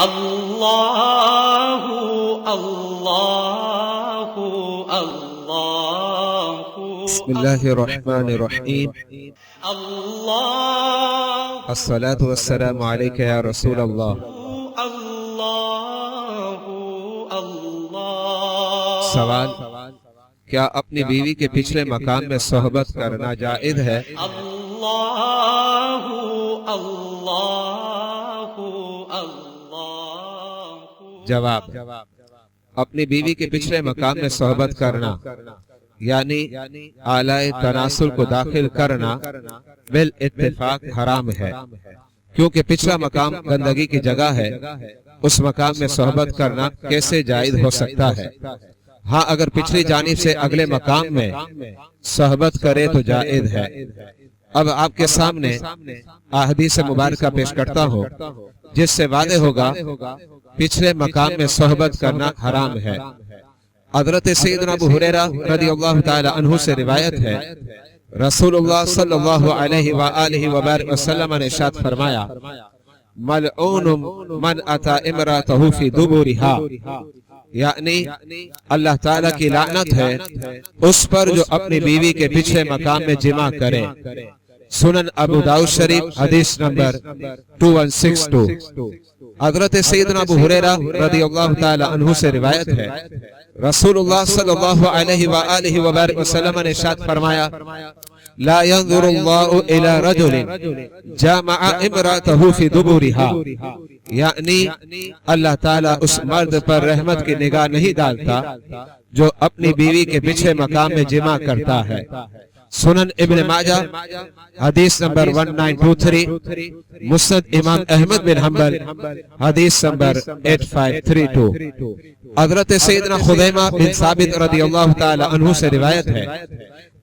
اللہ اللہ اللہ بسم اللہ الرحمن الرحیم اللہ الصلاة والسلام علیک یا رسول اللہ۔ سوال: کیا اپنی بیوی کے پچھلے مقام میں صحبت کرنا جائز ہے؟ اللہ اللہ اللہ۔ جواب: اپنی بیوی کے پچھلے مقام میں صحبت کرنا یعنی اعلی تناسل کو داخل کرنا بالاتفاق حرام ہے، کیونکہ پچھلا مقام گندگی کی جگہ ہے۔ اس مقام میں صحبت کرنا کیسے جائز ہو سکتا ہے؟ ہاں، اگر پچھلی جانب سے اگلے مقام میں صحبت کرے تو جائز ہے۔ اب آپ کے سامنے احادیث مبارکہ پیش کرتا ہوں جس سے واضح ہوگا پچھلے مقام میں صحبت کرنا حرام ہے۔ حضرت سیدنا ابو ہریرہ رضی اللہ تعالی عنہ سے روایت ہے، رسول اللہ صلی اللہ علیہ وآلہ وبارک وسلم نے ارشاد فرمایا، ملعون من اتی امرأتہ فی دبرہا، یعنی اللہ تعالیٰ کی لعنت ہے اس پر جو اپنی بیوی کے پچھلے مقام میں جماع کرے۔ سنن ابو داؤد شریف حدیث نمبر 2162۔ حضرت سیدنا ابو ہریرہ رضی اللہ تعالی عنہ سے روایت ہے، رسول اللہ صلی اللہ علیہ وآلہ وبارک وسلم نے ارشاد فرمایا، لا ينظر اللہ الى رجل جامع امرأته فی دبرہا، یعنی اللہ تعالیٰ اس مرد پر رحمت کی نگاہ نہیں ڈالتا جو اپنی بیوی کے پچھلے مقام میں جماع کرتا ہے۔ سنن ابن ماجہ حدیث نمبر 1923، مسند امام احمد بن حنبل حدیث نمبر 8532۔ حضرت سیدنا خزیمہ بن ثابت رضی اللہ تعالی عنہ سے روایت ہے،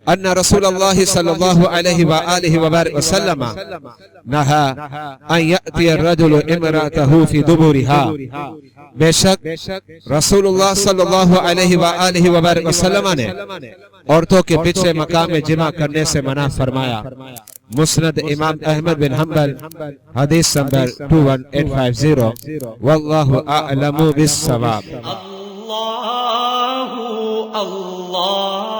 ان رسول اللہ صلی اللہ علیہ وآلہ وبارک وسلم نہا ان یأتی الرجل امرأتہ فی دبرہا، بے شک رسول اللہ صلی اللہ علیہ وآلہ وبارک وسلم نے عورتوں کے پچھلے مقام میں جماع کرنے سے منع فرمایا۔ مسند امام احمد بن حنبل حدیث نمبر 21850۔ واللہ اعلم بالصواب۔ اللہ اللہ